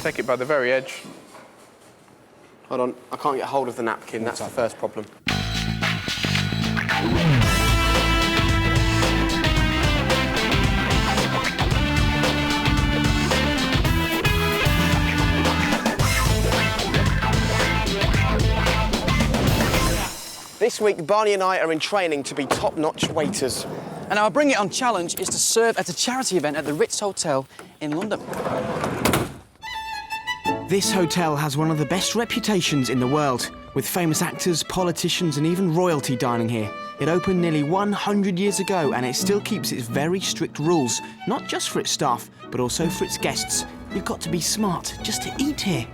Take it by the very edge. Hold on, I can't get hold of the napkin. That's the first problem. This week, Barney and I are in training to be top-notch waiters. And our Bring It On challenge is to serve at a charity event at the Ritz Hotel in London. This hotel has one of the best reputations in the world, with famous actors, politicians and even royalty dining here. It opened nearly 100 years ago and it still keeps its very strict rules, not just for its staff, but also for its guests. You've got to be smart just to eat here.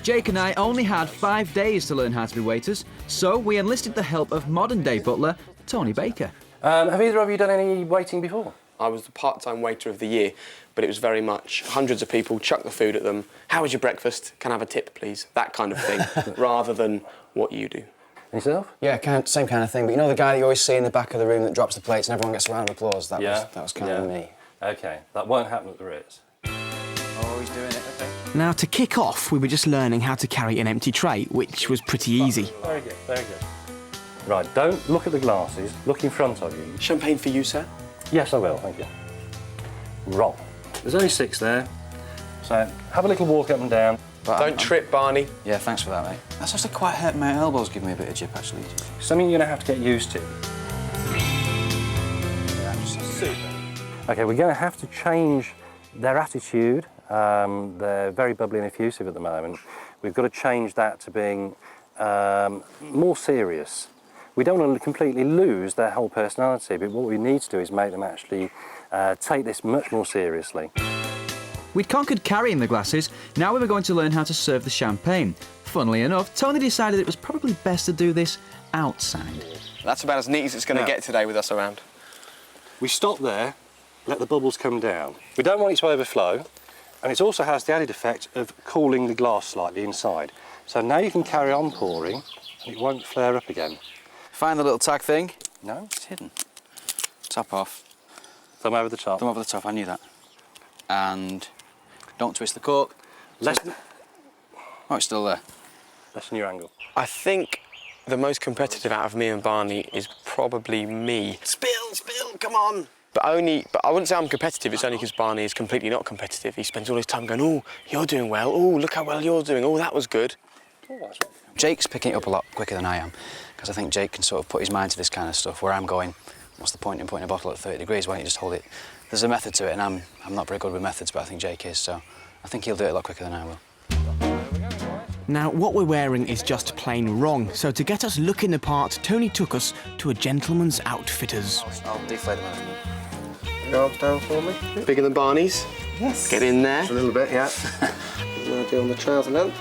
Jake and I only had 5 days to learn how to be waiters, so we enlisted the help of modern-day butler, Tony Baker. Have either of you done any waiting before? I was the part-time waiter of the year, but it was very much hundreds of people, chuck the food at them. How was your breakfast? Can I have a tip, please? That kind of thing, rather than what you do. Yourself? Yeah, same kind of thing. But you know the guy that you always see in the back of the room that drops the plates and everyone gets a round of applause? That was kind of me. OK, that won't happen at the Ritz. Oh, he's doing it, OK. Now, to kick off, we were just learning how to carry an empty tray, which was pretty easy. Very good, very good. Right, don't look at the glasses, look in front of you. Champagne for you, sir? Yes, I will, thank you. Roll. There's only 6 there, so have a little walk up and down. But don't trip, Barney. Yeah, thanks for that, mate. That's actually quite hurt my elbows, giving me a bit of jip, actually. Something you're going to have to get used to. Yeah, super. OK, we're going to have to change their attitude. They're very bubbly and effusive at the moment. We've got to change that to being more serious. We don't want to completely lose their whole personality, but what we need to do is make them actually take this much more seriously. We'd conquered carrying the glasses, now we were going to learn how to serve the champagne. Funnily enough, Tony decided it was probably best to do this outside. That's about as neat as it's going to get today with us around. We stop there, let the bubbles come down. We don't want it to overflow, and it also has the added effect of cooling the glass slightly inside. So now you can carry on pouring, and it won't flare up again. Find the little tag thing. No? It's hidden. Top off. Thumb over the top. Thumb over the top, I knew that. And don't twist the cork. Oh, it's still there. Lessen your angle. I think the most competitive out of me and Barney is probably me. Spill, come on! But I wouldn't say I'm competitive, it's only because Barney is completely not competitive. He spends all his time going, oh, you're doing well, oh, look how well you're doing, oh, that was good. Jake's picking it up a lot quicker than I am, because I think Jake can sort of put his mind to this kind of stuff, where I'm going, what's the point in putting a bottle at 30 degrees? Why don't you just hold it? There's a method to it, and I'm not very good with methods, but I think Jake is, so I think he'll do it a lot quicker than I will. Now, what we're wearing is just plain wrong, so to get us looking the part, Tony took us to a gentleman's outfitters. I'll deflate them out. Your arms down for me. Bigger than Barney's? Yes. Get in there. A little bit, yeah. No deal on the trouser length.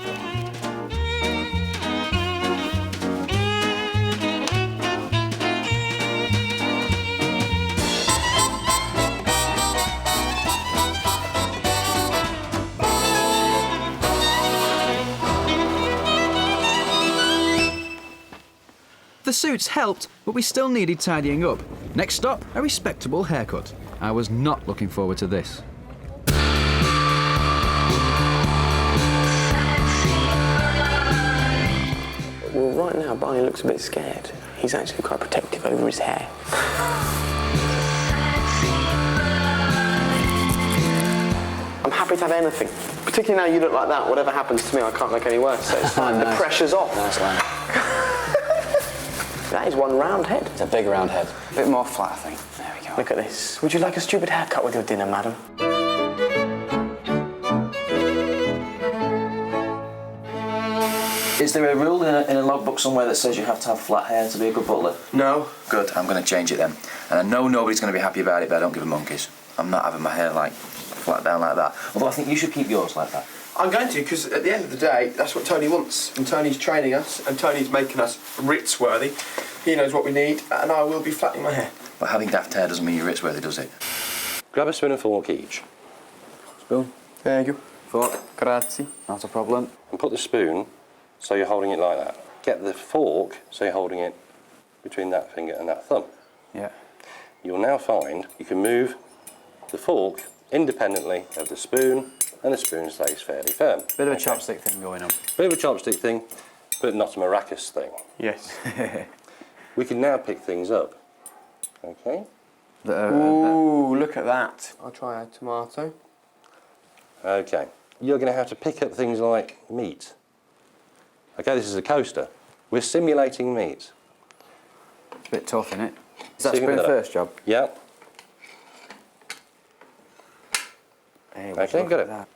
The suits helped, but we still needed tidying up. Next stop, a respectable haircut. I was not looking forward to this. Well, right now, Barney looks a bit scared. He's actually quite protective over his hair. I'm happy to have anything. Particularly now you look like that. Whatever happens to me, I can't make any worse, so it's fine. The pressure's off. Nice line. That is one round head. It's a big round head. A bit more flat, I think. There we go. Look at this. Would you like a stupid haircut with your dinner, madam? Is there a rule in a logbook somewhere that says you have to have flat hair to be a good butler? No. Good, I'm going to change it then. And I know nobody's going to be happy about it, but I don't give a monkeys. I'm not having my hair, like, flat down like that. Although I think you should keep yours like that. I'm going to, because at the end of the day, that's what Tony wants. And Tony's training us, and Tony's making us Ritz-worthy. He knows what we need, and I will be flattening my hair. But having daft hair doesn't mean you're Ritz-worthy, does it? Grab a spoon and fork each. Spoon. Thank you. Fork. Grazie. Not a problem. And put the spoon so you're holding it like that. Get the fork so you're holding it between that finger and that thumb. Yeah. you'll now find you can move the fork independently of the spoon, and the spoon stays fairly firm. Bit of a chopstick thing going on. Bit of a chopstick thing, but not a maracas thing. Yes. We can now pick things up. Okay. Ooh, look at that. I'll try a tomato. Okay. You're going to have to pick up things like meat. Okay, this is a coaster. We're simulating meat. It's a bit tough, isn't it? Is that So you can spoon pick the it up. first job? Yeah. Hey, Okay, got it.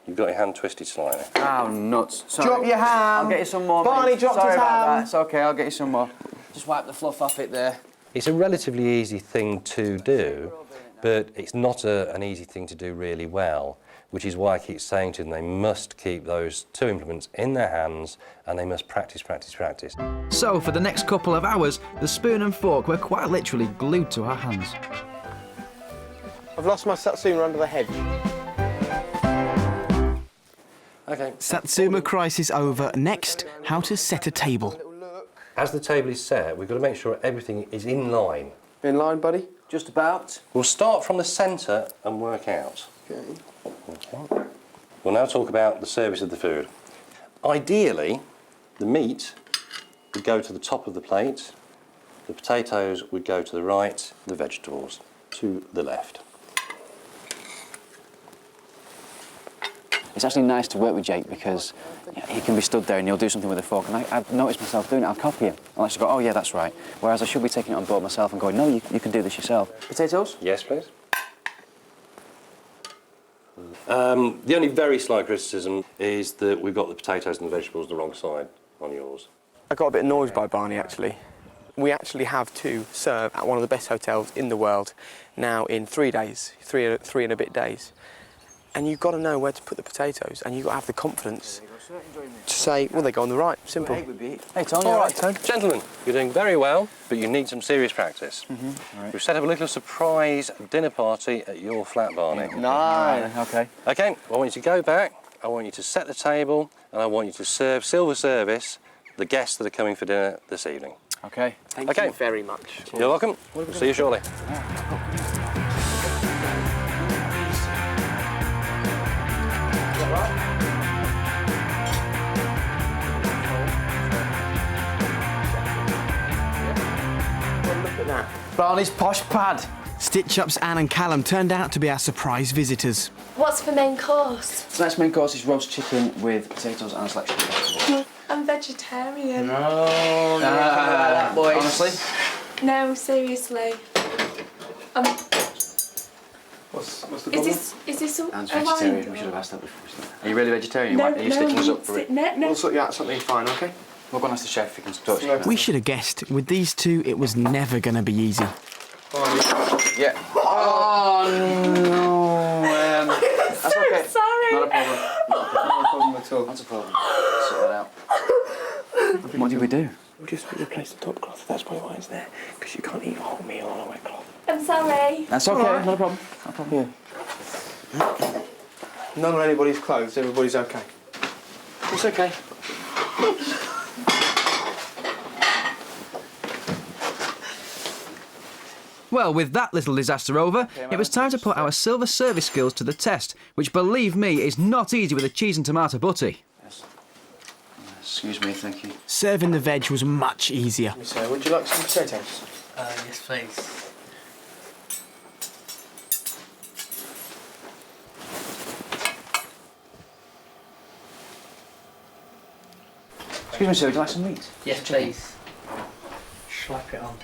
You've got your hand twisted slightly. Oh, nuts. Sorry. Drop your ham. I'll get you some more. Barney mate. dropped Sorry his about ham. that. It's okay, I'll get you some more. Just wipe the fluff off it there. It's a relatively easy thing to do, but it's not an easy thing to do really well, which is why I keep saying to them they must keep those two implements in their hands and they must practice, practice, practice. So, for the next couple of hours, the spoon and fork were quite literally glued to our hands. I've lost my Satsuma under the hedge. Okay. Satsuma crisis over. Next, how to set a table. As the table is set, we've got to make sure everything is in line. In line, buddy? Just about. We'll start from the centre and work out. Okay. Okay. We'll now talk about the service of the food. Ideally, the meat would go to the top of the plate, the potatoes would go to the right, the vegetables to the left. It's actually nice to work with Jake because he can be stood there and he'll do something with a fork, and I've noticed myself doing it. I'll copy him. I'll actually go, oh yeah, that's right. Whereas I should be taking it on board myself and going, no, you can do this yourself. Potatoes? Yes, please. The only very slight criticism is that we've got the potatoes and the vegetables the wrong side on yours. I got a bit annoyed by Barney, actually. We actually have to serve at one of the best hotels in the world now in 3 days, three and a bit days. And you've got to know where to put the potatoes, and you've got to have the confidence to say, well, they go on the right, simple. Hey, Tony, All all right, Tony. Gentlemen, you're doing very well, but you need some serious practice. Right. We've set up a little surprise dinner party at your flat, Barney. Nice. Okay. Okay, I want you to go back, I want you to set the table, and I want you to serve silver service the guests that are coming for dinner this evening. Okay. Thank you very much. You're welcome. See you shortly. Look at that. Barney's posh pad. Stitch-Up's Anne and Callum turned out to be our surprise visitors. What's the main course? Tonight's main course is roast chicken with potatoes and a selection of vegetables. I'm vegetarian. Boys. Honestly? No, seriously. What's the Is problem? this some? Anne's am I- vegetarian. We should have asked that before. Are you really vegetarian? No, Are you stitching us up for it? No. We'll sort you out something fine, okay? We'll go and ask the chef if he can talk to you. We should have guessed, with these two, it was never going to be easy. Yeah. Oh no. That's okay. Sorry. Not a problem. No problem at all. That's a problem. Sort that out. What did we do? We'll just replace the top cloth. That's probably why it's there. Because you can't eat a whole meal on a wet cloth. I'm sorry. That's okay. Alright. Not a problem. Not a problem. Yeah. None on anybody's clothes. Everybody's okay. It's okay. Well, with that little disaster over, it was time to put our silver service skills to the test, which, believe me, is not easy with a cheese and tomato butty. Yes. Excuse me, thank you. Serving the veg was much easier. So, would you like some potatoes? Yes, please. Excuse me, sir, would you like some meat? Yes, please. Slap it on.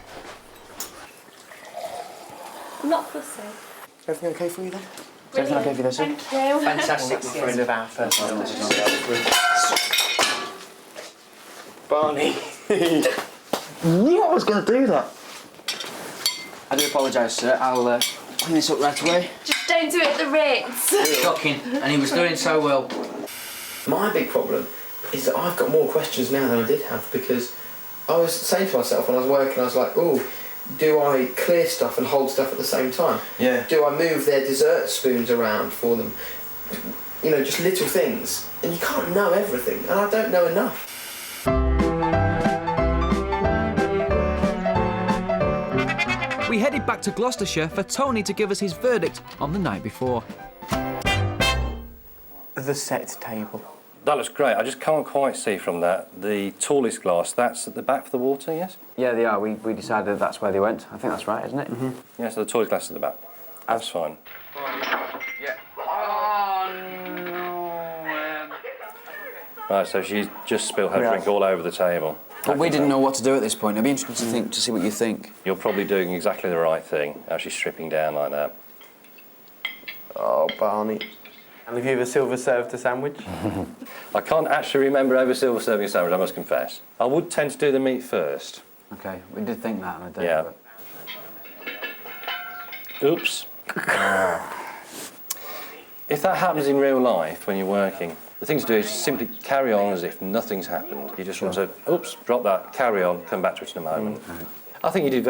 I'm not fussy. Everything okay for you then? Is everything okay for you there, sir? Thank you. Fantastic friend of our first Barney. Knew I was going to do that. I do apologise, sir. I'll clean this up right away. Just don't do it at the Ritz. Shocking, and he was doing so well. My big problem is that I've got more questions now than I did have, because I was saying to myself when I was working, I was like, oh, do I clear stuff and hold stuff at the same time? Yeah. Do I move their dessert spoons around for them? You know, just little things. And you can't know everything, and I don't know enough. we headed back to Gloucestershire for Tony to give us his verdict on the night before. The set table. That looks great. I just can't quite see from that. The tallest glass, that's at the back for the water, yes? Yeah, they are. We decided that's where they went. I think that's right, isn't it? Mm-hmm. Yeah, so the tallest glass at the back. That's fine. Yeah. Right, so she's just spilled her drink all over the table. But we didn't know what to do at this point. It'd be interesting to see what you think. You're probably doing exactly the right thing, as she's stripping down like that. Oh, Barney. And have you ever silver served a sandwich? I can't actually remember ever silver serving a sandwich, I must confess. I would tend to do the meat first. Okay, we did think that on a day. Yeah. But... Oops. If that happens in real life when you're working, the thing to do is simply carry on as if nothing's happened. You just want to, oops, drop that, carry on, come back to it in a moment. I think you did very